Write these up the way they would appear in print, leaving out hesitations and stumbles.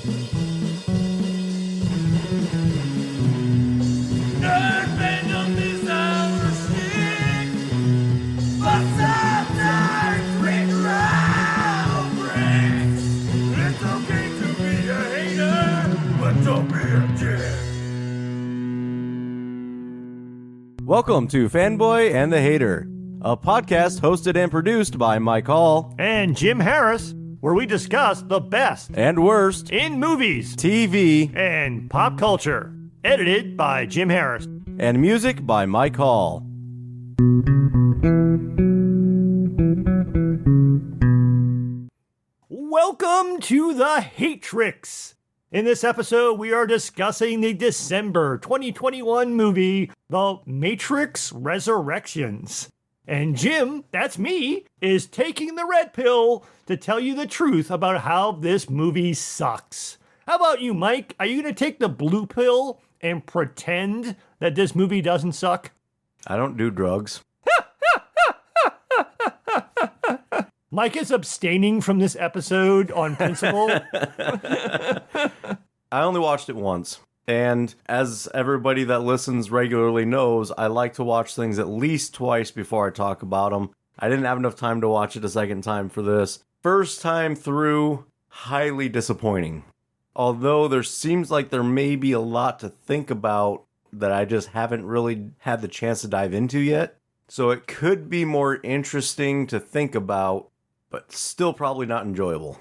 Welcome to Fanboy and the Hater, a podcast hosted and produced by Mike Hall and Jim Harris, where we discuss the best and worst in movies, TV, and pop culture. Edited by Jim Harris. And music by Mike Hall. Welcome to the Hatrix. In this episode, we are discussing the December 2021 movie, The Matrix Resurrections. And Jim, that's me, is taking the red pill to tell you the truth about how this movie sucks. How about you, Mike? Are you going to take the blue pill and pretend that this movie doesn't suck? I don't do drugs. Mike is abstaining from this episode on principle. I only watched it once. And as everybody that listens regularly knows, I like to watch things at least twice before I talk about them. I didn't have enough time to watch it a second time for this. First time through, highly disappointing. Although there seems like there may be a lot to think about that I just haven't really had the chance to dive into yet. So it could be more interesting to think about, but still probably not enjoyable.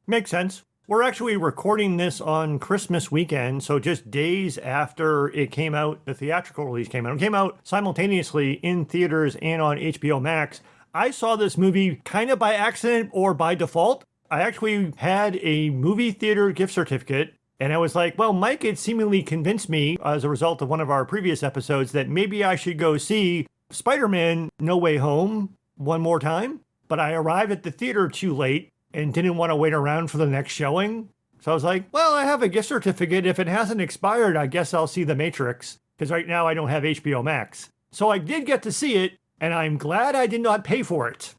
Makes sense. We're actually recording this on Christmas weekend, so just days after it came out, the theatrical release came out. It came out simultaneously in theaters and on HBO Max. I saw this movie kind of by accident or by default. I actually had a movie theater gift certificate, and I was like, well, Mike had seemingly convinced me as a result of one of our previous episodes that maybe I should go see Spider-Man No Way Home one more time. But I arrived at the theater too late and didn't want to wait around for the next showing. So I was like, well, I have a gift certificate. If it hasn't expired, I guess I'll see The Matrix, because right now I don't have HBO Max. So I did get to see it, and I'm glad I did not pay for it.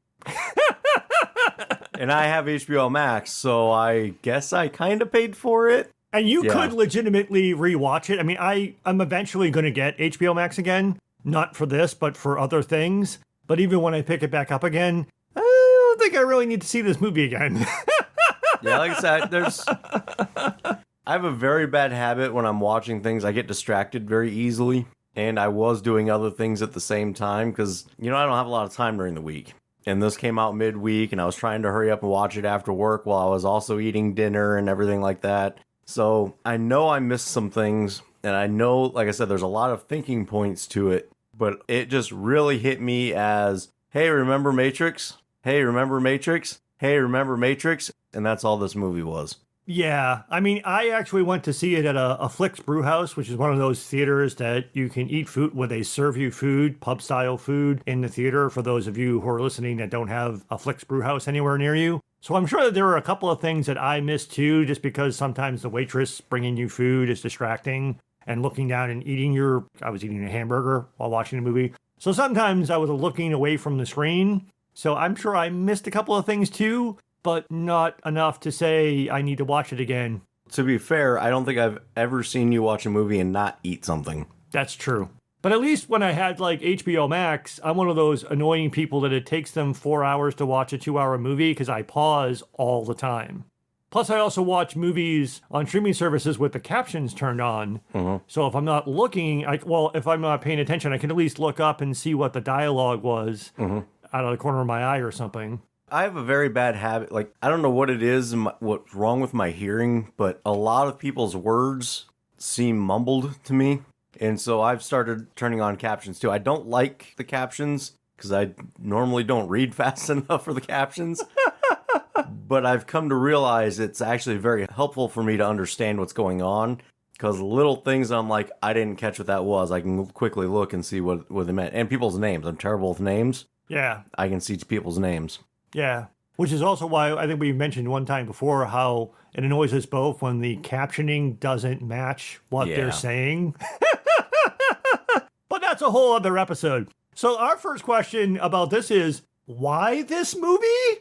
And I have HBO Max, so I guess I kind of paid for it. And you could legitimately rewatch it. I mean, I'm eventually going to get HBO Max again. Not for this, but for other things. But even when I pick it back up again, I don't think I really need to see this movie again. Yeah, like I said, I have a very bad habit when I'm watching things. I get distracted very easily. And I was doing other things at the same time because, I don't have a lot of time during the week. And this came out midweek, and I was trying to hurry up and watch it after work while I was also eating dinner and everything like that. So I know I missed some things, and I know, like I said, there's a lot of thinking points to it, but it just really hit me as, hey, remember Matrix? Hey, remember Matrix? Hey, remember Matrix? And that's all this movie was. Yeah, I mean, I actually went to see it at a Flicks Brewhouse, which is one of those theaters that you can eat food where they serve you food, pub-style food in the theater, for those of you who are listening that don't have a Flicks Brewhouse anywhere near you. So I'm sure that there were a couple of things that I missed too, just because sometimes the waitress bringing you food is distracting, and looking down and I was eating a hamburger while watching the movie. So sometimes I was looking away from the screen. So I'm sure I missed a couple of things too, but not enough to say I need to watch it again. To be fair, I don't think I've ever seen you watch a movie and not eat something. That's true. But at least when I had HBO Max, I'm one of those annoying people that it takes them 4 hours to watch a 2-hour movie because I pause all the time. Plus, I also watch movies on streaming services with the captions turned on. Mm-hmm. So if I'm not looking, if I'm not paying attention, I can at least look up and see what the dialogue was out of the corner of my eye or something. I have a very bad habit. I don't know what it is and what's wrong with my hearing, but a lot of people's words seem mumbled to me. And so I've started turning on captions too. I don't like the captions because I normally don't read fast enough for the captions. But I've come to realize it's actually very helpful for me to understand what's going on. Because little things I'm like, I didn't catch what that was. I can quickly look and see what they meant. And people's names. I'm terrible with names. Yeah. I can see people's names. Yeah, which is also why I think we mentioned one time before how it annoys us both when the captioning doesn't match what they're saying. But that's a whole other episode. So our first question about this is, why this movie?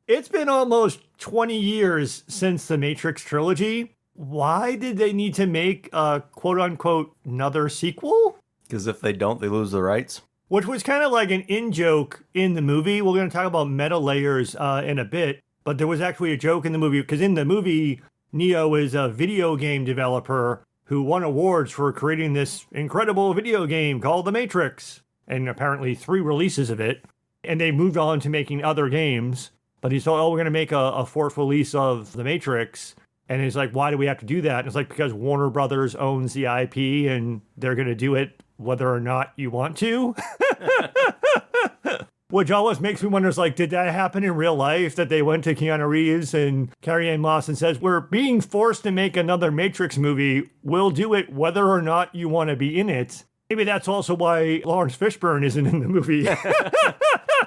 It's been almost 20 years since the Matrix trilogy. Why did they need to make a quote unquote another sequel? Because if they don't, they lose the rights. Which was kind of like an in-joke in the movie. We're going to talk about meta layers in a bit, but there was actually a joke in the movie, because in the movie, Neo is a video game developer who won awards for creating this incredible video game called The Matrix, and apparently 3 releases of it. And they moved on to making other games, but he thought, oh, we're going to make a 4th release of The Matrix. And he's like, why do we have to do that? And it's like, because Warner Brothers owns the IP and they're going to do it whether or not you want to. Which always makes me wonder, is like, did that happen in real life? That they went to Keanu Reeves and Carrie-Anne Moss and says, we're being forced to make another Matrix movie. We'll do it whether or not you want to be in it. Maybe that's also why Lawrence Fishburne isn't in the movie.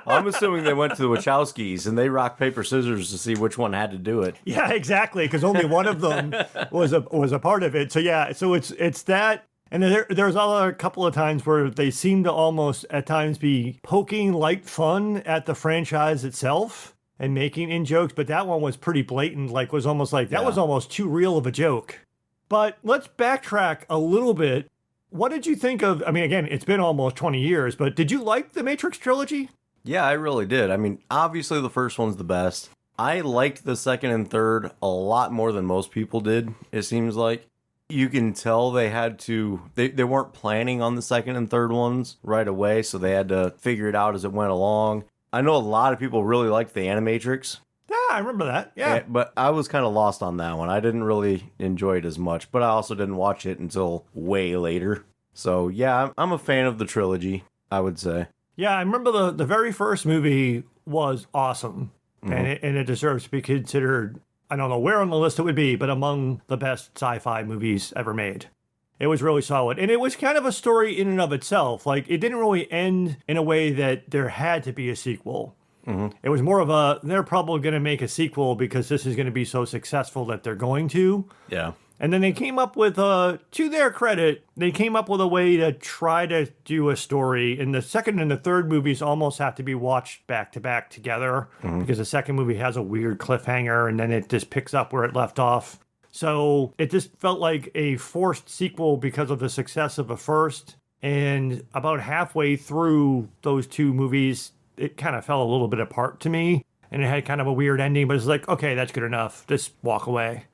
I'm assuming they went to the Wachowskis and they rock, paper, scissors to see which one had to do it. Yeah, exactly, because only one of them was a part of it. So yeah, so it's that. And there's a couple of times where they seem to almost at times be poking light fun at the franchise itself and making in jokes, but that one was pretty blatant, like was almost like that was almost too real of a joke. But let's backtrack a little bit. What did you think of, I mean, again, it's been almost 20 years, but did you like the Matrix trilogy? Yeah, I really did. I mean, obviously the first one's the best. I liked the second and third a lot more than most people did, it seems like. You can tell they had to, they weren't planning on the second and third ones right away, so they had to figure it out as it went along. I know a lot of people really liked the Animatrix. Yeah, I remember that. Yeah. But I was kind of lost on that one. I didn't really enjoy it as much, but I also didn't watch it until way later. So yeah, I'm a fan of the trilogy, I would say. Yeah, I remember the very first movie was awesome, and it deserves to be considered, I don't know where on the list it would be, but among the best sci-fi movies ever made. It was really solid. And it was kind of a story in and of itself. Like, it didn't really end in a way that there had to be a sequel. It was more of a, they're probably going to make a sequel because this is going to be so successful that they're going to. Yeah. And then they came up with, to their credit, they came up with a way to try to do a story. And the second and the third movies almost have to be watched back to back together because the second movie has a weird cliffhanger and then it just picks up where it left off. So it just felt like a forced sequel because of the success of the first. And about halfway through those 2 movies, it kind of fell a little bit apart to me. And it had kind of a weird ending, but it's like, okay, that's good enough. Just walk away.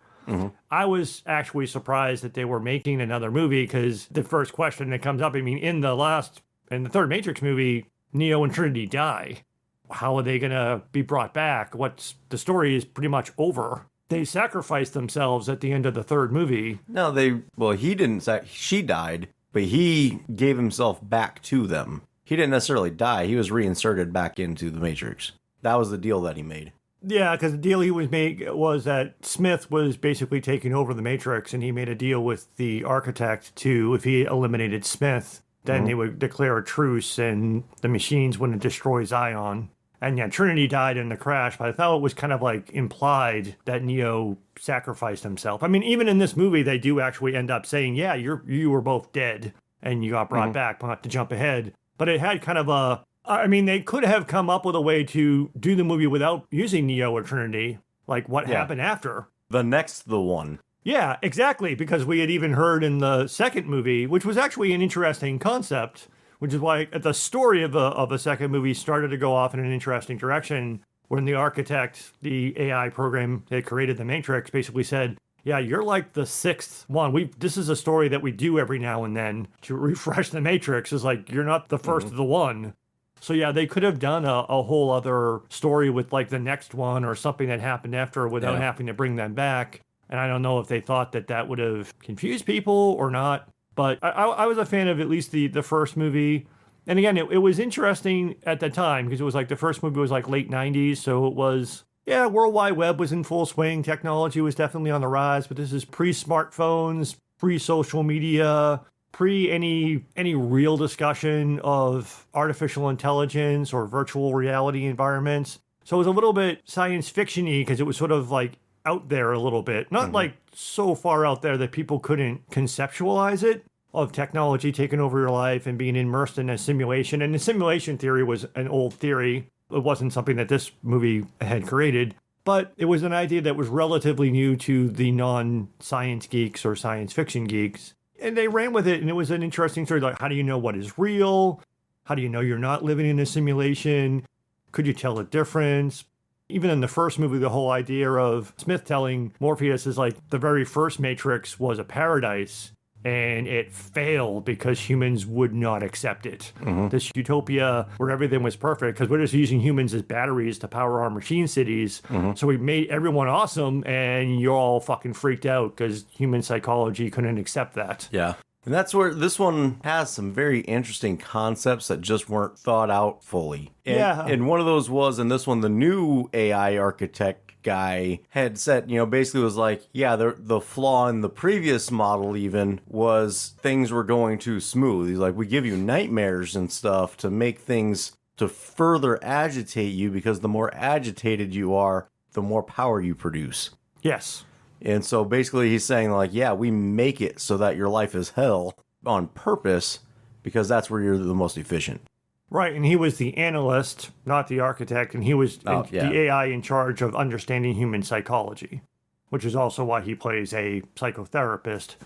I was actually surprised that they were making another movie because the first question that comes up, I mean, in the third Matrix movie, Neo and Trinity die. How are they going to be brought back? The story is pretty much over. They sacrificed themselves at the end of the third movie. No, he didn't, she died, but he gave himself back to them. He didn't necessarily die. He was reinserted back into the Matrix. That was the deal that he made. Yeah, because the deal he was made was that Smith was basically taking over the Matrix, and he made a deal with the architect to, if he eliminated Smith, then they would declare a truce, and the machines wouldn't destroy Zion. And yeah, Trinity died in the crash, but I thought it was kind of like implied that Neo sacrificed himself. I mean, even in this movie, they do actually end up saying, yeah, you were both dead, and you got brought back, not to jump ahead. But it had kind of I mean, they could have come up with a way to do the movie without using Neo or Trinity. Like, what happened after? The one. Yeah, exactly. Because we had even heard in the second movie, which was actually an interesting concept, which is why the story of the second movie started to go off in an interesting direction, when the architect, the AI program that created the Matrix, basically said, yeah, you're like the 6th one. This is a story that we do every now and then to refresh the Matrix. Is like, you're not the first of the one. So yeah, they could have done a whole other story with like the next one or something that happened after without having to bring them back. And I don't know if they thought that would have confused people or not. But I was a fan of at least the first movie. And again, it was interesting at the time because it was like the first movie was like late 90s. So it was, World Wide Web was in full swing. Technology was definitely on the rise. But this is pre-smartphones, pre-social media, pre any real discussion of artificial intelligence or virtual reality environments. So it was a little bit science fiction-y because it was sort of like out there a little bit. Not like so far out there that people couldn't conceptualize it, of technology taking over your life and being immersed in a simulation. And the simulation theory was an old theory. It wasn't something that this movie had created. but it was an idea that was relatively new to the non-science geeks or science fiction geeks. And they ran with it, and it was an interesting story. Like, how do you know what is real? How do you know you're not living in a simulation? Could you tell the difference? Even in the first movie, the whole idea of Smith telling Morpheus is like the very first Matrix was a paradise, and it failed because humans would not accept it. This utopia where everything was perfect, because we're just using humans as batteries to power our machine cities. So we made everyone awesome, and you're all fucking freaked out because human psychology couldn't accept that. Yeah. And that's where this one has some very interesting concepts that just weren't thought out fully. And, Yeah. And one of those was, in this one, the new AI architect guy had said, basically was like, yeah, the flaw in the previous model even was things were going too smooth. He's like, we give you nightmares and stuff to make things to further agitate you, because the more agitated you are, the more power you produce. Yes. And so basically he's saying, like, yeah, we make it so that your life is hell on purpose, because that's where you're the most efficient. Right, and he was the analyst, not the architect, and he was Yeah. the AI in charge of understanding human psychology, which is also why he plays a psychotherapist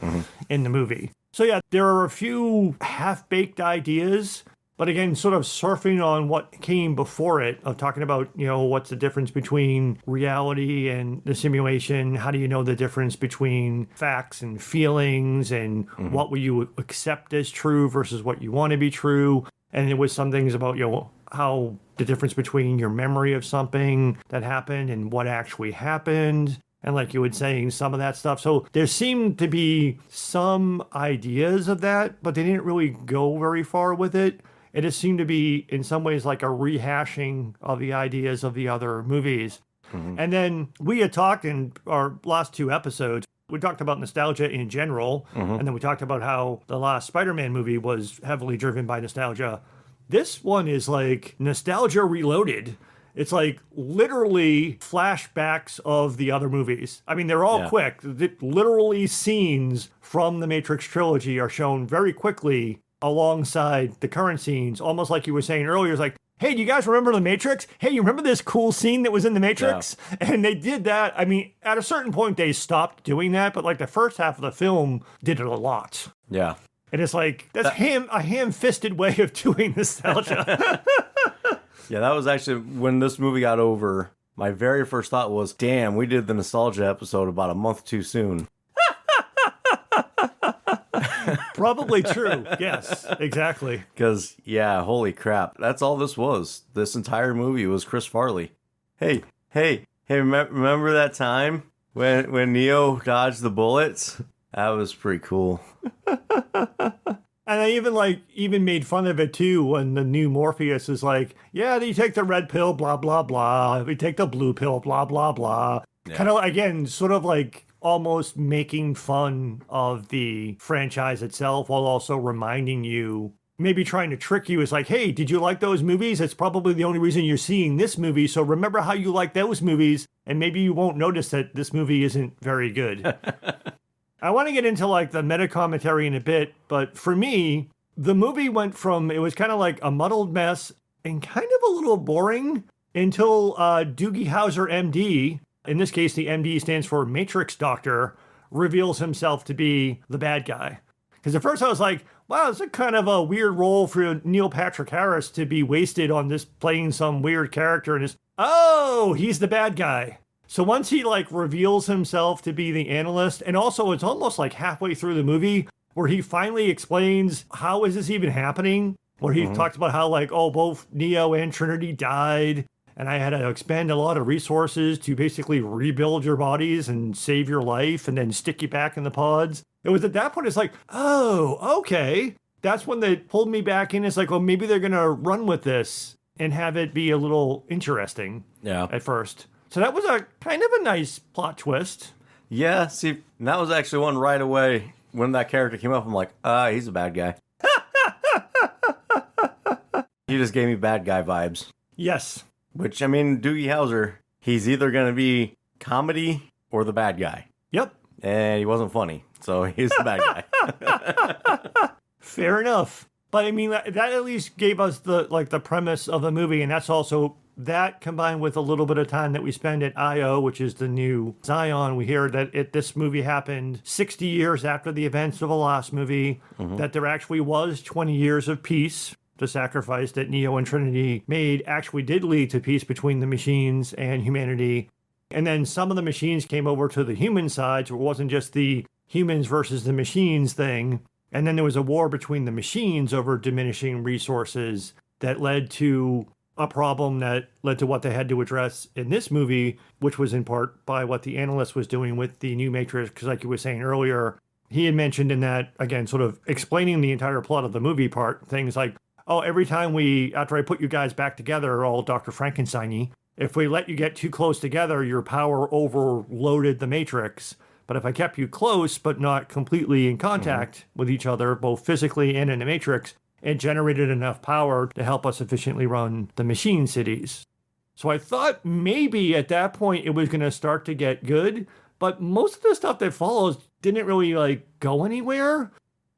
in the movie. So yeah, there are a few half-baked ideas, but again, sort of surfing on what came before it, of talking about, what's the difference between reality and the simulation? How do you know the difference between facts and feelings, and what will you accept as true versus what you want to be true? And it was some things about, how the difference between your memory of something that happened and what actually happened. And like you were saying, some of that stuff. So there seemed to be some ideas of that, but they didn't really go very far with it. It just seemed to be, in some ways, like a rehashing of the ideas of the other movies. And then we had talked in our last two episodes, we talked about nostalgia in general, and then we talked about how the last Spider-Man movie was heavily driven by nostalgia. This one is like nostalgia reloaded. It's like literally flashbacks of the other movies. I mean, they're all quick. Literally scenes from the Matrix trilogy are shown very quickly alongside the current scenes, almost like you were saying earlier. It's like, hey, do you guys remember The Matrix? Hey, you remember this cool scene that was in The Matrix? Yeah. And they did that. I mean, at a certain point, they stopped doing that, but like the first half of the film did it a lot. Yeah. And it's like, that's a ham-fisted way of doing nostalgia. Yeah, that was actually, when this movie got over, my very first thought was, damn, we did the nostalgia episode about a month too soon. Probably true. Yes, exactly. Because, yeah, holy crap. That's all this was. This entire movie was Chris Farley. Hey, remember that time when Neo dodged the bullets? That was pretty cool. And I even made fun of it too when the new Morpheus is like, yeah, you take the red pill, blah, blah, blah. We take the blue pill, blah, blah, blah. Yeah. Kind of, again, sort of like almost making fun of the franchise itself while also reminding you, maybe trying to trick you. Is like, hey, did you like those movies? It's probably the only reason you're seeing this movie. So remember how you like those movies, and maybe you won't notice that this movie isn't very good. I want to get into like the meta commentary in a bit, but for me, the movie went from, it was kind of like a muddled mess and kind of a little boring until Doogie Howser, MD, in this case, the MD stands for Matrix Doctor, reveals himself to be the bad guy. Because at first I was like, wow, it's a kind of a weird role for Neil Patrick Harris to be wasted on this playing some weird character. And he's the bad guy. So once he like reveals himself to be the analyst, and also it's almost like halfway through the movie where he finally explains how is this even happening, where he talks about how like, both Neo and Trinity died, and I had to expend a lot of resources to basically rebuild your bodies and save your life and then stick you back in the pods. It was at that point, it's like, oh, okay. That's when they pulled me back in. It's like, well, maybe they're going to run with this and have it be a little interesting at first. So that was a kind of a nice plot twist. Yeah, see, that was actually one right away. When that character came up, I'm like, he's a bad guy. He just gave me bad guy vibes. Yes. Which, I mean, Doogie Howser, he's either going to be comedy or the bad guy. Yep. And he wasn't funny, so he's the bad guy. Fair enough. But I mean, that at least gave us the premise of the movie, and that's also that combined with a little bit of time that we spend at IO, which is the new Zion, we hear that this movie happened 60 years after the events of the last movie, that there actually was 20 years of peace. The sacrifice that Neo and Trinity made actually did lead to peace between the machines and humanity. And then some of the machines came over to the human side, so it wasn't just the humans versus the machines thing. And then there was a war between the machines over diminishing resources that led to a problem that led to what they had to address in this movie, which was in part by what the analyst was doing with the new Matrix. Because like you were saying earlier, he had mentioned in that, again, sort of explaining the entire plot of the movie part, things like, oh, every time after I put you guys back together, all Dr. Frankenstein-y, if we let you get too close together, your power overloaded the Matrix. But if I kept you close, but not completely in contact with each other, both physically and in the Matrix, it generated enough power to help us efficiently run the machine cities. So I thought maybe at that point it was going to start to get good, but most of the stuff that follows didn't really go anywhere.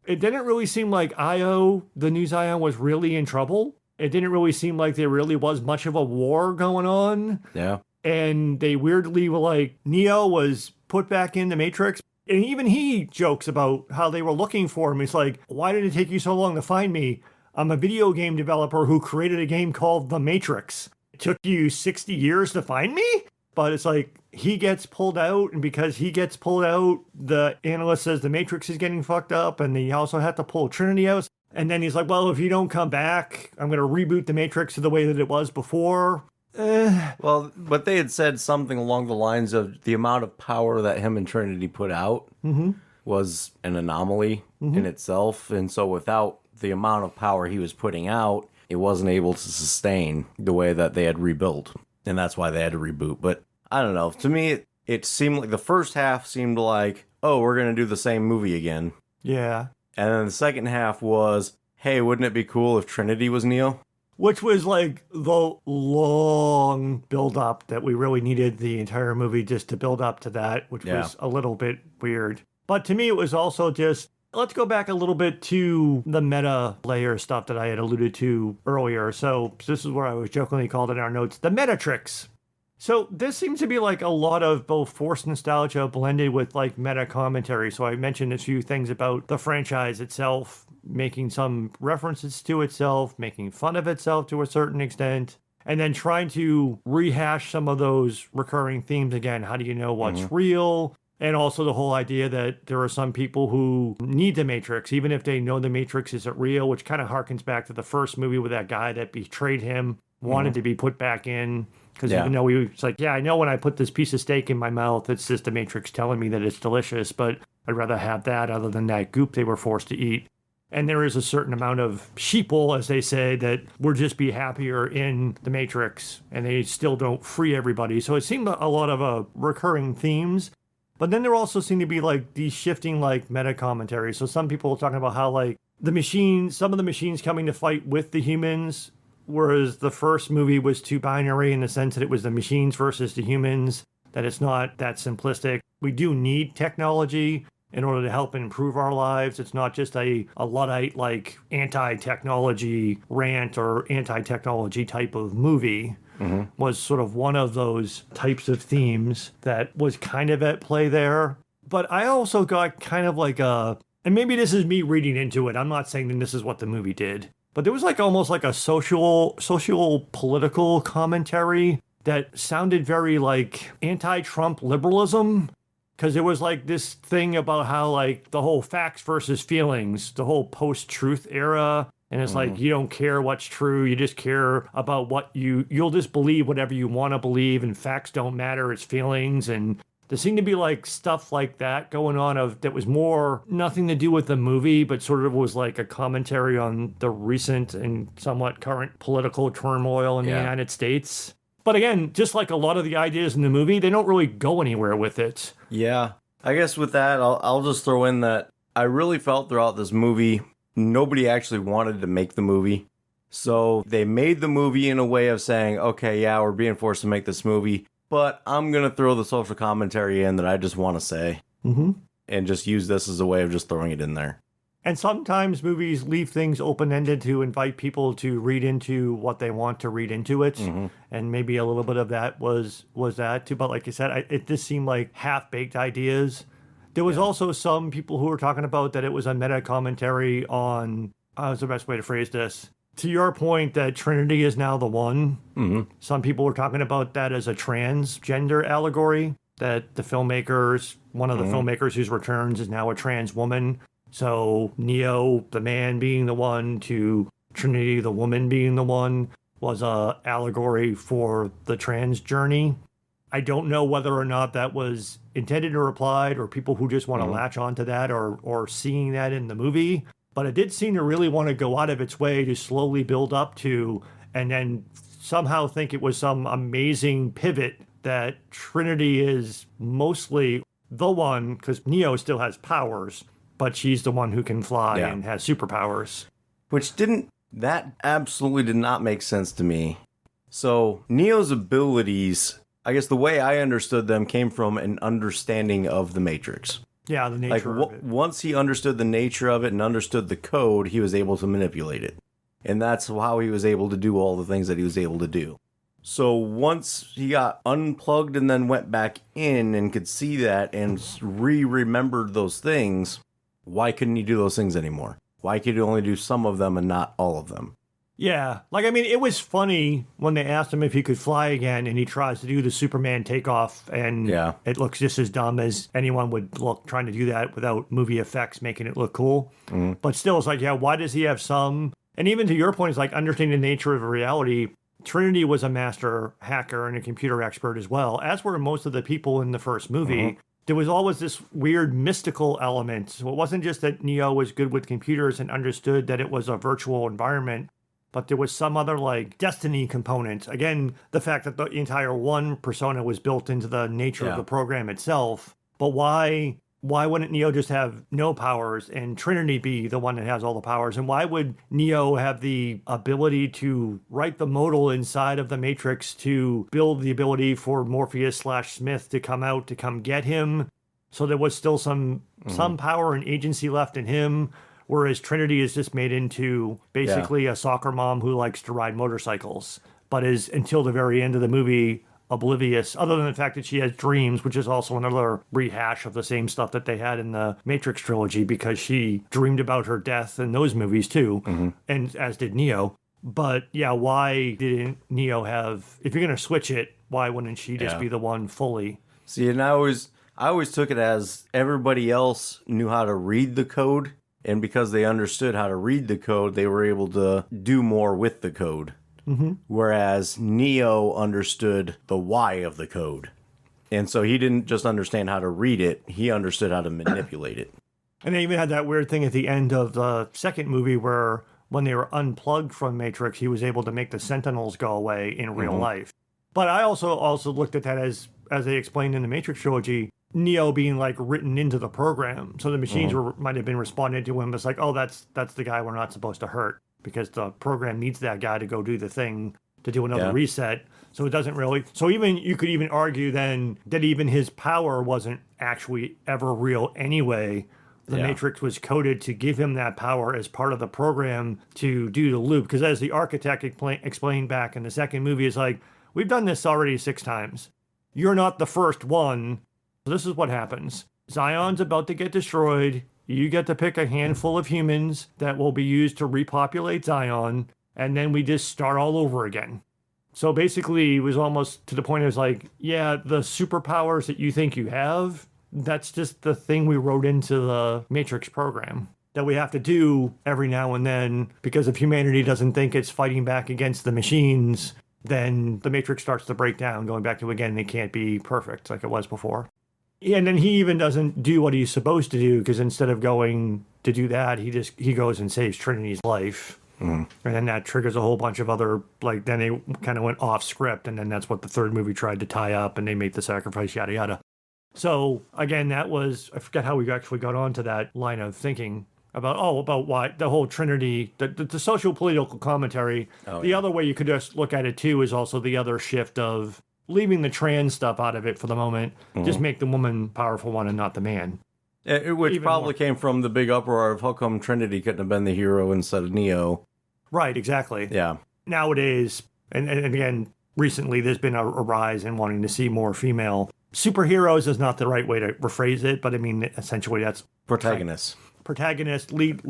It didn't really seem like IO, the new Zion, was really in trouble. It didn't really seem like there really was much of a war going on. Yeah. And they weirdly were like, Neo was put back in the Matrix. And even he jokes about how they were looking for him. He's like, why did it take you so long to find me? I'm a video game developer who created a game called The Matrix. It took you 60 years to find me? But it's like, he gets pulled out, and because he gets pulled out, the analyst says the Matrix is getting fucked up, and they also have to pull Trinity out. And then he's like, well, if you don't come back, I'm going to reboot the Matrix to the way that it was before. Well, but they had said something along the lines of the amount of power that him and Trinity put out was an anomaly in itself. And so without the amount of power he was putting out, it wasn't able to sustain the way that they had rebuilt. And that's why they had to reboot. But I don't know. To me, it seemed like the first half seemed like, oh, we're going to do the same movie again. Yeah. And then the second half was, hey, wouldn't it be cool if Trinity was Neo? Which was like the long build up that we really needed the entire movie just to build up to that, which was a little bit weird. But to me, it was also just, let's go back a little bit to the meta layer stuff that I had alluded to earlier. So this is where I was jokingly called in our notes, the Metatrix. So this seems to be like a lot of both forced nostalgia blended with like meta commentary. So I mentioned a few things about the franchise itself, making some references to itself, making fun of itself to a certain extent, and then trying to rehash some of those recurring themes again. How do you know what's real? And also the whole idea that there are some people who need the Matrix, even if they know the Matrix isn't real, which kind of harkens back to the first movie with that guy that betrayed him, wanted to be put back in. Because even though it's like, yeah, I know when I put this piece of steak in my mouth, it's just the Matrix telling me that it's delicious, but I'd rather have that other than that goop they were forced to eat. And there is a certain amount of sheeple, as they say, that would just be happier in the Matrix, and they still don't free everybody. So it seemed a lot of recurring themes. But then there also seem to be like these shifting like meta commentary. So some people are talking about how like some of the machines coming to fight with the humans, whereas the first movie was too binary in the sense that it was the machines versus the humans, that it's not that simplistic. We do need technology in order to help improve our lives. It's not just a Luddite like anti-technology rant or anti-technology type of movie. Was sort of one of those types of themes that was kind of at play there. But I also got kind of like and maybe this is me reading into it, I'm not saying that this is what the movie did, but there was like almost like a social political commentary that sounded very like anti-Trump liberalism. Because it was like this thing about how like the whole facts versus feelings, the whole post-truth era. And it's like, you don't care what's true. You just care about what you'll just believe whatever you want to believe. And facts don't matter. It's feelings. And there seemed to be like stuff like that going on that was more nothing to do with the movie, but sort of was like a commentary on the recent and somewhat current political turmoil in the United States. But again, just like a lot of the ideas in the movie, they don't really go anywhere with it. Yeah. I guess with that, I'll just throw in that I really felt throughout this movie, nobody actually wanted to make the movie. So they made the movie in a way of saying, okay, yeah, we're being forced to make this movie, but I'm going to throw the social commentary in that I just want to say. And just use this as a way of just throwing it in there. And sometimes movies leave things open-ended to invite people to read into what they want to read into it. And maybe a little bit of that was that too. But like you said, it just seemed like half-baked ideas. There was also some people who were talking about that it was a meta commentary on, how's the best way to phrase this? To your point that Trinity is now the one, some people were talking about that as a transgender allegory, that the filmmakers, one of the filmmakers whose returns is now a trans woman. So Neo, the man being the one, to Trinity, the woman being the one, was a allegory for the trans journey. I don't know whether or not that was intended or applied, or people who just want to latch onto that or seeing that in the movie. But it did seem to really want to go out of its way to slowly build up to, and then somehow think it was some amazing pivot that Trinity is mostly the one, because Neo still has powers, but she's the one who can fly and has superpowers. That absolutely did not make sense to me. So Neo's abilities, I guess the way I understood them came from an understanding of the Matrix. Yeah, the nature of it. Once he understood the nature of it and understood the code, he was able to manipulate it. And that's how he was able to do all the things that he was able to do. So once he got unplugged and then went back in and could see that and remembered those things, why couldn't he do those things anymore? Why could he only do some of them and not all of them? Yeah, like, I mean, it was funny when they asked him if he could fly again, and he tries to do the Superman takeoff, and it looks just as dumb as anyone would look trying to do that without movie effects making it look cool. But still, it's like, yeah, why does he have some? And even to your point, it's like understanding the nature of reality. Trinity was a master hacker and a computer expert as well, as were most of the people in the first movie. There was always this weird mystical element. So it wasn't just that Neo was good with computers and understood that it was a virtual environment, but there was some other like destiny component. Again, the fact that the entire one persona was built into the nature of the program itself. But why wouldn't Neo just have no powers and Trinity be the one that has all the powers? And why would Neo have the ability to write the modal inside of the Matrix to build the ability for Morpheus/Smith to come get him? So there was still some power and agency left in him, whereas Trinity is just made into basically a soccer mom who likes to ride motorcycles, but is until the very end of the movie oblivious, other than the fact that she has dreams, which is also another rehash of the same stuff that they had in the Matrix trilogy, because she dreamed about her death in those movies too, and as did Neo. But yeah, why didn't Neo have, if you're going to switch it, why wouldn't she just be the one fully? See, and I always took it as everybody else knew how to read the code, and because they understood how to read the code, they were able to do more with the code. Whereas Neo understood the why of the code. And so he didn't just understand how to read it, he understood how to manipulate it. And they even had that weird thing at the end of the second movie where when they were unplugged from Matrix, he was able to make the Sentinels go away in real life. But I also looked at that as they explained in the Matrix trilogy, Neo being like written into the program. So the machines might have been responding to him as like, oh, that's the guy we're not supposed to hurt, because the program needs that guy to go do the thing, to do another reset. So it doesn't really. So even you could even argue then that even his power wasn't actually ever real anyway. The Matrix was coded to give him that power as part of the program to do the loop. Because as the architect explained back in the second movie, is like, we've done this already 6 times. You're not the first one. So this is what happens. Zion's about to get destroyed. You get to pick a handful of humans that will be used to repopulate Zion, and then we just start all over again. So basically, it was almost to the point it was like, yeah, the superpowers that you think you have, that's just the thing we wrote into the Matrix program that we have to do every now and then, because if humanity doesn't think it's fighting back against the machines, then the Matrix starts to break down, going back to, again, it can't be perfect like it was before. And then he even doesn't do what he's supposed to do, because instead of going to do that, he goes and saves Trinity's life. And then that triggers a whole bunch of other, like, then they kind of went off script, and then that's what the third movie tried to tie up, and they made the sacrifice, yada, yada. So, again, that was, I forget how we actually got onto that line of thinking about why the whole Trinity, the social political commentary. The other way you could just look at it, too, is also the other shift of leaving the trans stuff out of it for the moment, just make the woman powerful one and not the man. Which Even probably more. came from the big uproar of how come Trinity couldn't have been the hero instead of Neo. Right, exactly. Yeah. Nowadays, and again, recently, there's been a rise in wanting to see more female superheroes is not the right way to rephrase it, but I mean, essentially that's Protagonists. protagonist, lead.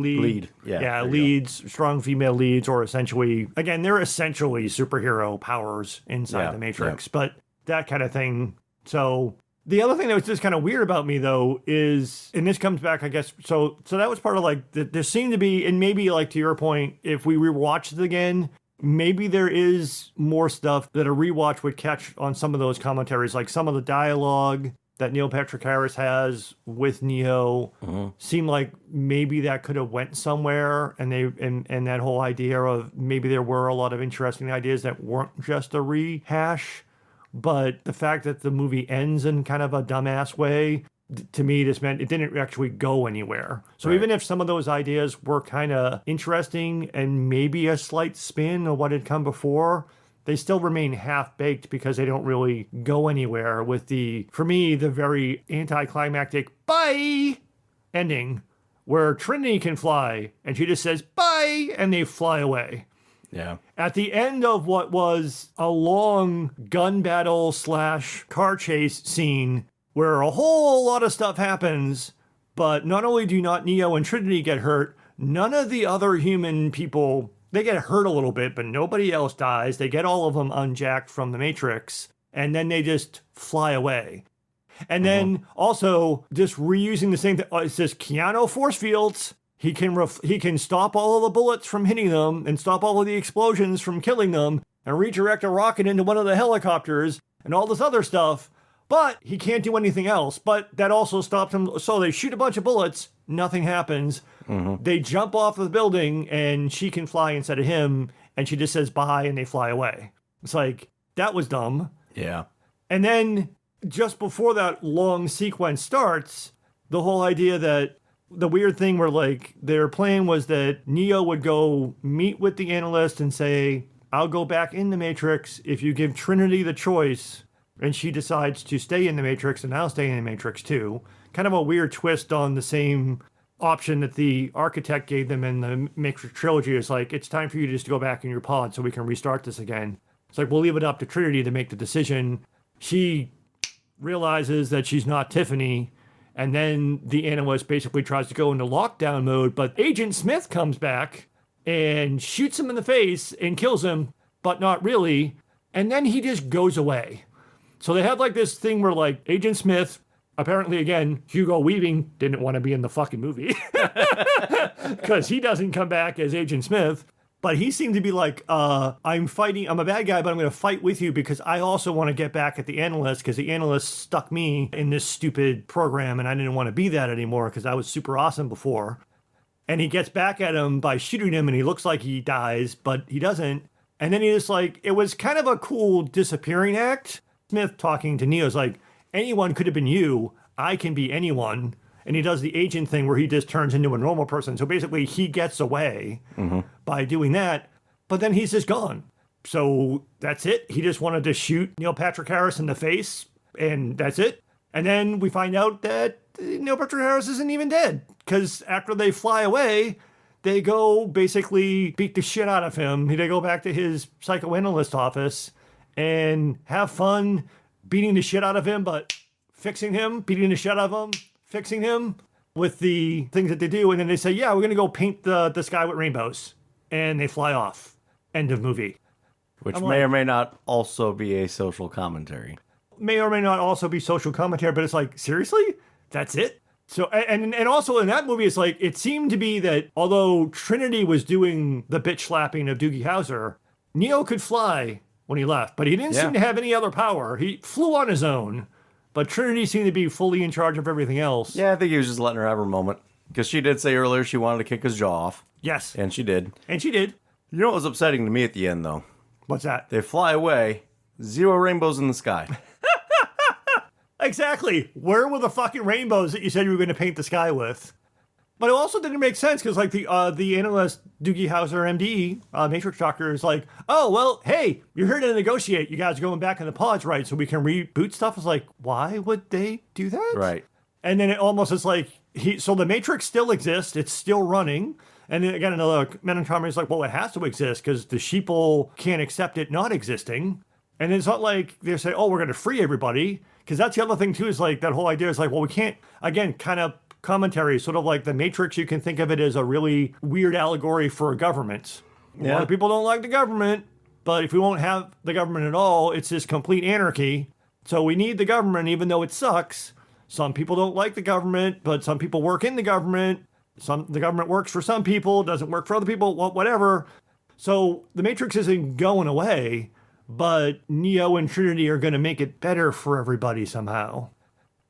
Yeah. Yeah, there you leads, strong female leads, or essentially, again, they're essentially superhero powers inside Yeah, the Matrix, but that kind of thing. So the other thing that was just kind of weird about me though is, and this comes back, I guess, so that was part of like, there seemed to be, and maybe like to your point, if we rewatched it again, maybe there is more stuff that a rewatch would catch on some of those commentaries, like some of the dialogue that Neil Patrick Harris has with Neo seemed like maybe that could have went somewhere, and and that whole idea of maybe there were a lot of interesting ideas that weren't just a rehash. But the fact that the movie ends in kind of a dumbass way, to me, just meant it didn't actually go anywhere. So Right. even if some of those ideas were kind of interesting and maybe a slight spin of what had come before, they still remain half-baked because they don't really go anywhere with for me, the very anticlimactic bye ending where Trinity can fly and she just says bye and they fly away. Yeah. At the end of what was a long gun battle / car chase scene where a whole lot of stuff happens, but not only do not Neo and Trinity get hurt, none of the other human people, they get hurt a little bit, but nobody else dies. They get all of them unjacked from the Matrix, and then they just fly away. And then also just reusing the same thing. It says Keanu force fields. He can stop all of the bullets from hitting them and stop all of the explosions from killing them and redirect a rocket into one of the helicopters and all this other stuff. But he can't do anything else. But that also stops him. So they shoot a bunch of bullets. Nothing happens. They jump off of the building and she can fly instead of him. And she just says bye and they fly away. It's like, that was dumb. Yeah. And then just before that long sequence starts, the whole idea that the weird thing where like their plan was that Neo would go meet with the analyst and say, I'll go back in the Matrix if you give Trinity the choice. And she decides to stay in the Matrix and I'll stay in the Matrix too. Kind of a weird twist on the same option that the architect gave them in the Matrix trilogy. Is like, it's time for you just to go back in your pod so we can restart this again. It's like, we'll leave it up to Trinity to make the decision. She realizes that she's not Tiffany. And then the analyst basically tries to go into lockdown mode, but Agent Smith comes back and shoots him in the face and kills him, but not really. And then he just goes away. So they have like this thing where like Agent Smith, apparently again, Hugo Weaving didn't want to be in the fucking movie because he doesn't come back as Agent Smith. But he seemed to be like, I'm a bad guy, but I'm going to fight with you because I also want to get back at the analyst because the analyst stuck me in this stupid program and I didn't want to be that anymore because I was super awesome before. And he gets back at him by shooting him and he looks like he dies, but he doesn't. And then he just like, it was kind of a cool disappearing act. Smith talking to Neo's like, anyone could have been you. I can be anyone. And he does the agent thing where he just turns into a normal person. So basically he gets away by doing that, but then he's just gone. So that's it. He just wanted to shoot Neil Patrick Harris in the face and that's it. And then we find out that Neil Patrick Harris isn't even dead because after they fly away, they go basically beat the shit out of him. They go back to his psychoanalyst office and have fun beating the shit out of him, but fixing him, beating the shit out of him, fixing him with the things that they do. And then they say, yeah, we're going to go paint the sky with rainbows. And they fly off. End of movie. Which I'm may like- or may not also be a social commentary. May or may not also be social commentary, but it's like, seriously? That's it? So, and also in that movie, it's like, it seemed to be that although Trinity was doing the bitch slapping of Doogie Howser, Neo could fly when he left, but he didn't seem to have any other power. He flew on his own. But Trinity seemed to be fully in charge of everything else. Yeah, I think he was just letting her have her moment. Because she did say earlier she wanted to kick his jaw off. Yes. And she did. And she did. You know what was upsetting to me at the end, though? What's that? They fly away, 0 rainbows in the sky. Exactly. Where were the fucking rainbows that you said you were going to paint the sky with? But it also didn't make sense because, like, the analyst Doogie Howser, MD, Matrix Doctor, is like, oh, well, hey, you're here to negotiate. You guys are going back in the pods, right? So we can reboot stuff. It's like, why would they do that? Right. And then it almost is like, So the Matrix still exists. It's still running. And then again, another Metatron is like, well, it has to exist because the sheeple can't accept it not existing. And it's not like they say, oh, we're going to free everybody. Because that's the other thing, too, is like that whole idea is like, well, we can't, again, kind of commentary, sort of like the Matrix, you can think of it as a really weird allegory for a government. A lot of people don't like the government, but if we won't have the government at all, it's this complete anarchy. So we need the government, even though it sucks. Some people don't like the government, but some people work in the government. The government works for some people, doesn't work for other people, whatever. So the Matrix isn't going away, but Neo and Trinity are going to make it better for everybody somehow.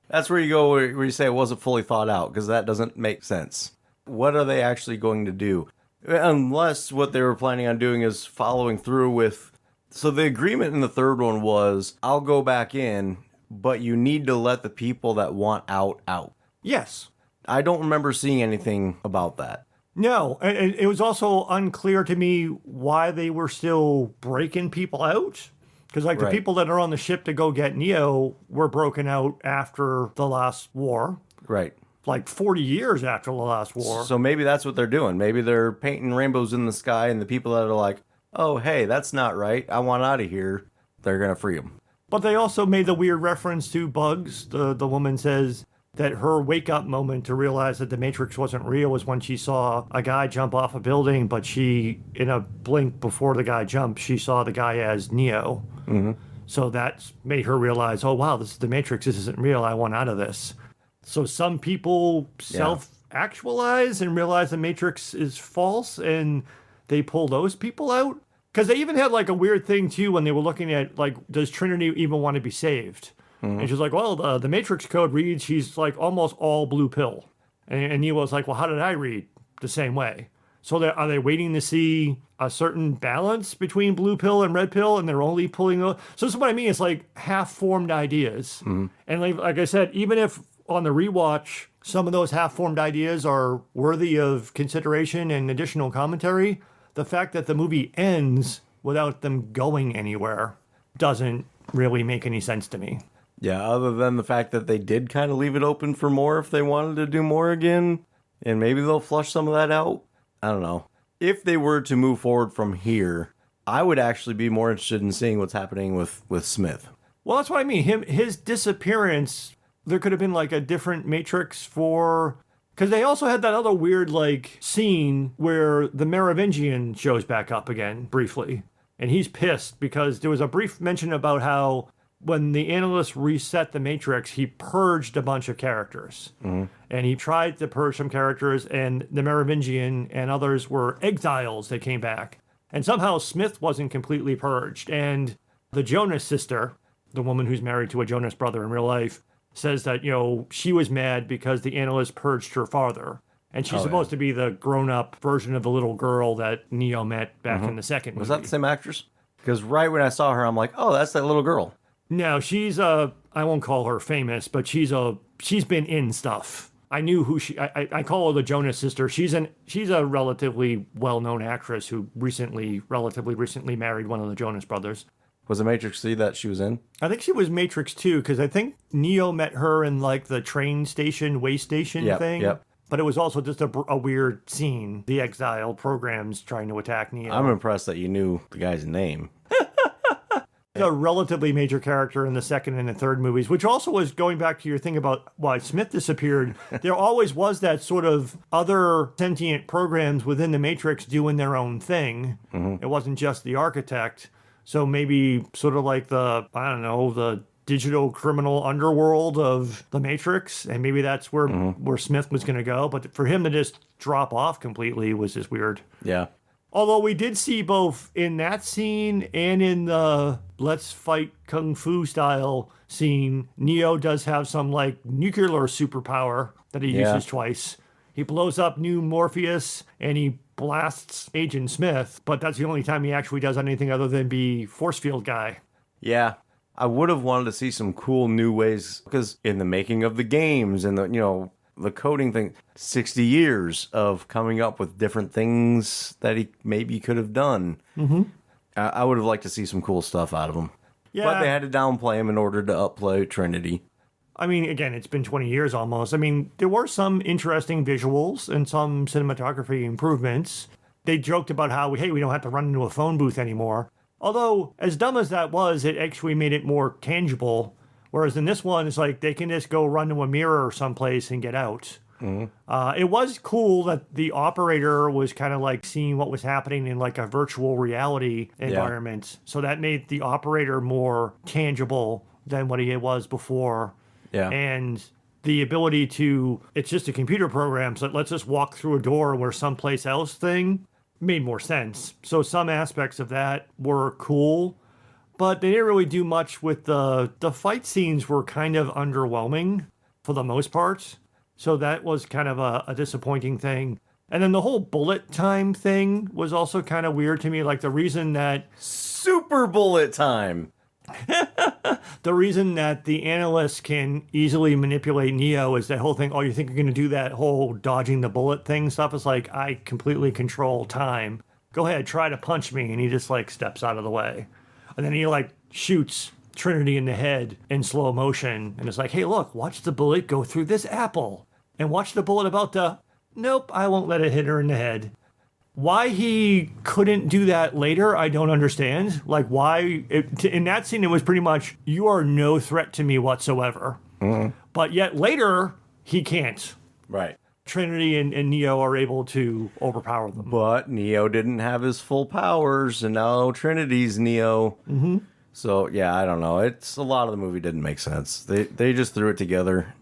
That's where you go where you say it wasn't fully thought out, because that doesn't make sense. What are they actually going to do? Unless what they were planning on doing is following through with... So the agreement in the third one was, I'll go back in, but you need to let the people that want out. Yes. I don't remember seeing anything about that. No, and it was also unclear to me why they were still breaking people out. Because like the people that are on the ship to go get Neo were broken out after the last war. Right. Like 40 years after the last war. So maybe that's what they're doing. Maybe they're painting rainbows in the sky, and the people that are like, oh, hey, that's not right, I want out of here, they're going to free them. But they also made the weird reference to Bugs. The woman says that her wake-up moment to realize that the Matrix wasn't real was when she saw a guy jump off a building, but she, in a blink before the guy jumped, she saw the guy as Neo. Mm-hmm. So that made her realize, oh, wow, this is the Matrix. This isn't real. I want out of this. So some people self-actualize and realize the Matrix is false, and they pull those people out. Because they even had like a weird thing, too, when they were looking at, like, does Trinity even want to be saved? Mm-hmm. And she's like, well, the Matrix code reads she's like almost all blue pill. And Neo was like, well, how did I read the same way? So are they waiting to see a certain balance between blue pill and red pill, and they're only pulling those? So this is what I mean. It's like half-formed ideas. Mm-hmm. And like I said, even if on the rewatch, some of those half-formed ideas are worthy of consideration and additional commentary, the fact that the movie ends without them going anywhere doesn't really make any sense to me. Yeah, other than the fact that they did kind of leave it open for more if they wanted to do more again, and maybe they'll flush some of that out. I don't know. If they were to move forward from here, I would actually be more interested in seeing what's happening with Smith. Well, that's what I mean. His disappearance, there could have been like a different Matrix for... Because they also had that other weird like scene where the Merovingian shows back up again briefly. And he's pissed because there was a brief mention about how when the analysts reset the Matrix, he purged a bunch of characters. Mm-hmm. And he tried to purge some characters, and the Merovingian and others were exiles that came back. And somehow Smith wasn't completely purged. And the Jonas sister, the woman who's married to a Jonas brother in real life, says that, she was mad because the analyst purged her father. And she's supposed to be the grown-up version of the little girl that Neo met back in the second movie. Was that the same actress? Because right when I saw her, I'm like, oh, that's that little girl. No, she's I won't call her famous, but she's been in stuff. I knew who I call her the Jonas sister. She's a relatively well-known actress who relatively recently married one of the Jonas brothers. Was it Matrix C that she was in? I think she was Matrix 2, because I think Neo met her in like the train station, way station thing. Yep. But it was also just a weird scene. The exile programs trying to attack Neo. I'm impressed that you knew the guy's name. A relatively major character in the second and the third movies, which also was going back to your thing about why Smith disappeared. There always was that sort of other sentient programs within the Matrix doing their own thing. Mm-hmm. It wasn't just the architect. So maybe sort of like the digital criminal underworld of the Matrix, and maybe that's where Smith was going to go. But for him to just drop off completely was just weird. Yeah. Although we did see both in that scene and in the let's fight kung fu style scene, Neo does have some like nuclear superpower that he uses twice. He blows up New Morpheus and he blasts Agent Smith, but that's the only time he actually does anything other than be force field guy. Yeah. I would have wanted to see some cool new ways, because in the making of the games and the coding thing, 60 years of coming up with different things that he maybe could have done. Mm-hmm. I would have liked to see some cool stuff out of him. Yeah. But they had to downplay him in order to upplay Trinity. I mean, again, it's been 20 years almost. I mean, there were some interesting visuals and some cinematography improvements. They joked about how, hey, we don't have to run into a phone booth anymore. Although, as dumb as that was, it actually made it more tangible. Whereas in this one, it's like they can just go run to a mirror someplace and get out. It was cool that the operator was kind of like seeing what was happening in like a virtual reality environment. So that made the operator more tangible than what he was before. Yeah. And the ability to, it's just a computer program, so let's just walk through a door where someplace else thing made more sense. So some aspects of that were cool, but they didn't really do much with the fight scenes were kind of underwhelming for the most part. So that was kind of a disappointing thing. And then the whole bullet time thing was also kind of weird to me. Like the reason that Super bullet time. the analysts can easily manipulate Neo is that whole thing. Oh, you think you're going to do that whole dodging the bullet thing stuff? It's like, I completely control time. Go ahead, try to punch me. And he just like steps out of the way. And then he like shoots Trinity in the head in slow motion. And it's like, hey, look, watch the bullet go through this apple. And watch the bullet about to, nope, I won't let it hit her in the head. Why he couldn't do that later, I don't understand. Like, why? In that scene, it was pretty much, you are no threat to me whatsoever. But yet later, he can't. Right. Trinity and Neo are able to overpower them. But Neo didn't have his full powers, and now Trinity's Neo. So, yeah, I don't know. It's a lot of the movie didn't make sense. They just threw it together.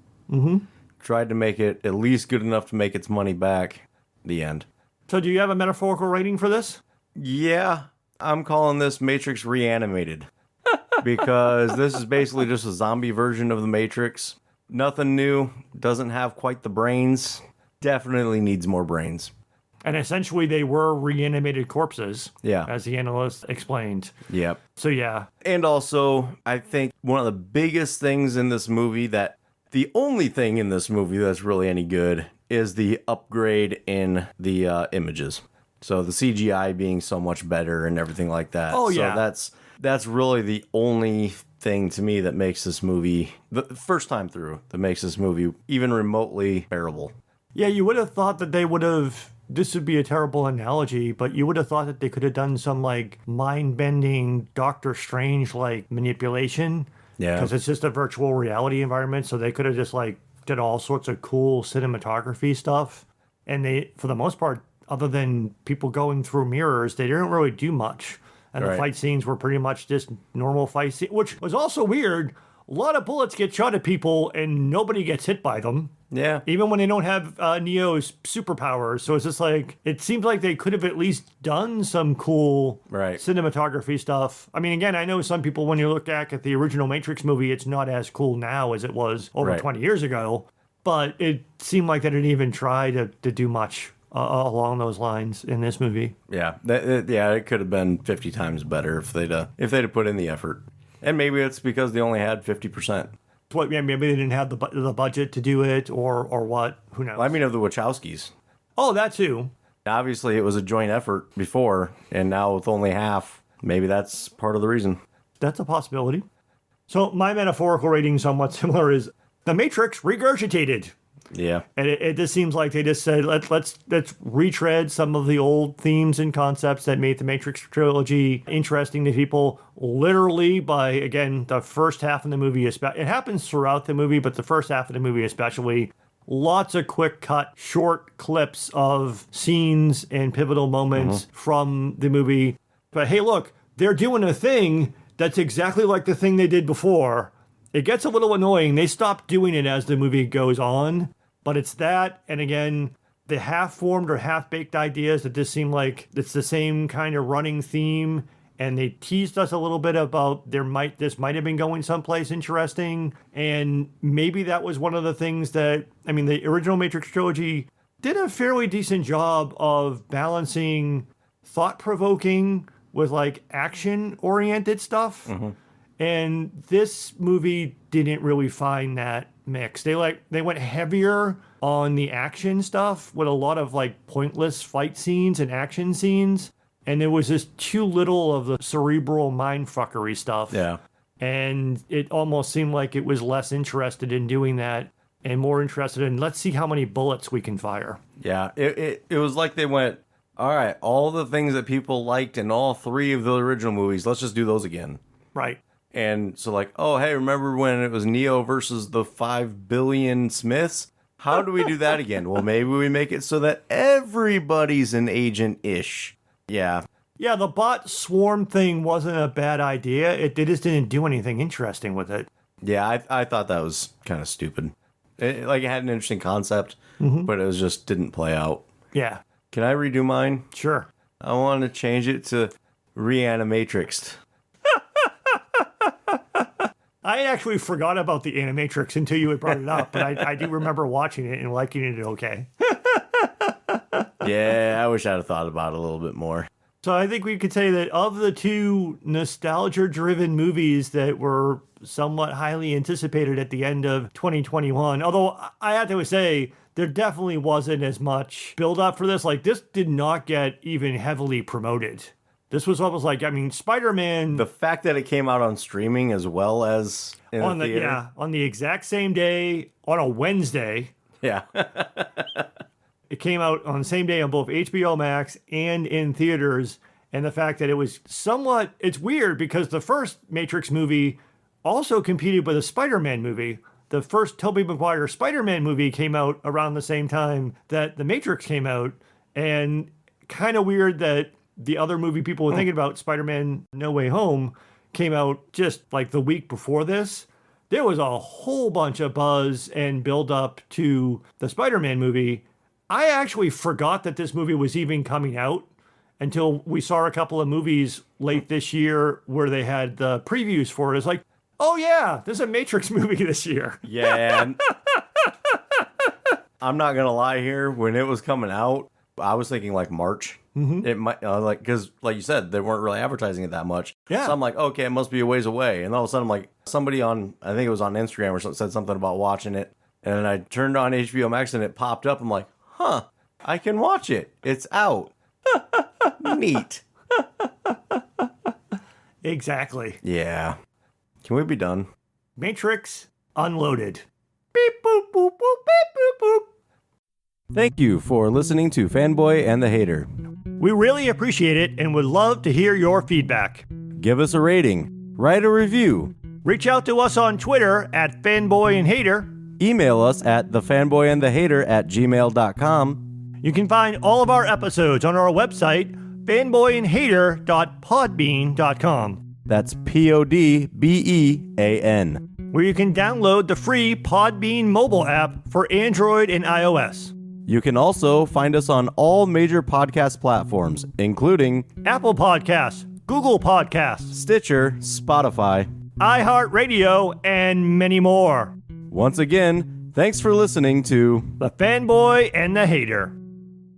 Tried to make it at least good enough to make its money back. The end. So do you have a metaphorical rating for this? Yeah, I'm calling this Matrix Reanimated. Because this is basically just a zombie version of the Matrix. Nothing new. Doesn't have quite the brains. Definitely needs more brains. And essentially they were reanimated corpses. Yeah. As the analyst explained. Yep. So yeah. And also, I think one of the biggest things in this movie that the only thing in this movie that's really any good is the upgrade in the images. So the CGI being so much better and everything like that. Oh, yeah. So that's really the only thing to me that makes this movie, the first time through, that makes this movie even remotely bearable. Yeah, you would have thought that they would have, this would be a terrible analogy, but you would have thought that they could have done some like mind-bending Doctor Strange like manipulation. Yeah. Because it's just a virtual reality environment, so they could have just like did all sorts of cool cinematography stuff. And they, for the most part, other than people going through mirrors, they didn't really do much. And the fight scenes were pretty much just normal fight scenes, which was also weird. A lot of bullets get shot at people and nobody gets hit by them. Yeah. Even when they don't have Neo's superpowers. So it's just like, it seems like they could have at least done some cool cinematography stuff. I mean, again, I know some people, when you look back at the original Matrix movie, it's not as cool now as it was over 20 years ago. But it seemed like they didn't even try to do much along those lines in this movie. Yeah. It could have been 50 times better if they'd have put in the effort. And maybe it's because they only had 50%. What? Yeah, maybe they didn't have the budget to do it, or what? Who knows? I mean, of the Wachowskis. Oh, that too. Obviously, it was a joint effort before, and now with only half, maybe that's part of the reason. That's a possibility. So my metaphorical rating, somewhat similar, is The Matrix regurgitated. Yeah. And it just seems like they just said, let's retread some of the old themes and concepts that made the Matrix trilogy interesting to people. Literally by, again, the first half of the movie. It happens throughout the movie, but the first half of the movie especially. Lots of quick cut, short clips of scenes and pivotal moments from the movie. But hey, look, they're doing a thing that's exactly like the thing they did before. It gets a little annoying. They stop doing it as the movie goes on. But it's that, and again, the half-formed or half-baked ideas that just seem like it's the same kind of running theme, and they teased us a little bit about this might have been going someplace interesting, and maybe that was one of the things that, I mean, the original Matrix trilogy did a fairly decent job of balancing thought-provoking with, like, action-oriented stuff. And this movie didn't really find that mix. They went heavier on the action stuff with a lot of like pointless fight scenes and action scenes. And there was just too little of the cerebral mindfuckery stuff. Yeah. And it almost seemed like it was less interested in doing that and more interested in, let's see how many bullets we can fire. Yeah, it was like they went, all right, all the things that people liked in all three of the original movies, let's just do those again. Right. And so like, oh, hey, remember when it was Neo versus the 5 billion Smiths? How do we do that again? Well, maybe we make it so that everybody's an agent-ish. Yeah. Yeah, the bot swarm thing wasn't a bad idea. It just didn't do anything interesting with it. Yeah, I thought that was kind of stupid. It had an interesting concept, but it just didn't play out. Yeah, Can I redo mine? sure. I want to change it to Reanimatrix. I actually forgot about the Animatrix until you had brought it up, but I do remember watching it and liking it okay. Yeah, I wish I'd have thought about it a little bit more. So I think we could say that of the two nostalgia-driven movies that were somewhat highly anticipated at the end of 2021, although I have to say, there definitely wasn't as much build-up for this. Like, this did not get even heavily promoted. This was almost like, I mean, Spider-Man... The fact that it came out on streaming as well as in on the theater. on the exact same day, on a Wednesday... Yeah. It came out on the same day on both HBO Max and in theaters. And the fact that it was somewhat, it's weird because the first Matrix movie also competed with a Spider-Man movie. The first Tobey Maguire Spider-Man movie came out around the same time that The Matrix came out. And kind of weird that the other movie people were thinking about, Spider-Man No Way Home, came out just like the week before this. There was a whole bunch of buzz and build up to the Spider-Man movie. I actually forgot that this movie was even coming out until we saw a couple of movies late this year where they had the previews for it. It's like, oh yeah, there's a Matrix movie this year. Yeah. I'm not going to lie here. When it was coming out, I was thinking like March. Mm-hmm. It might, because like you said, they weren't really advertising it that much. Yeah. So I'm like, okay, it must be a ways away. And all of a sudden, I'm like, somebody on, I think it was on Instagram or something, said something about watching it. And then I turned on HBO Max and it popped up. I'm like, huh, I can watch it. It's out. Neat. Exactly. Yeah. Can we be done? Matrix Unloaded. Beep boop boop boop beep boop boop. Thank you for listening to Fanboy and the Hater. We really appreciate it and would love to hear your feedback. Give us a rating. Write a review. Reach out to us on Twitter at Fanboy and Hater. Email us at thefanboyandthehater@gmail.com. You can find all of our episodes on our website, fanboyandhater.podbean.com. That's PODBEAN. Where you can download the free Podbean mobile app for Android and iOS. You can also find us on all major podcast platforms, including Apple Podcasts, Google Podcasts, Stitcher, Spotify, iHeartRadio, and many more. Once again, thanks for listening to The Fanboy and the Hater.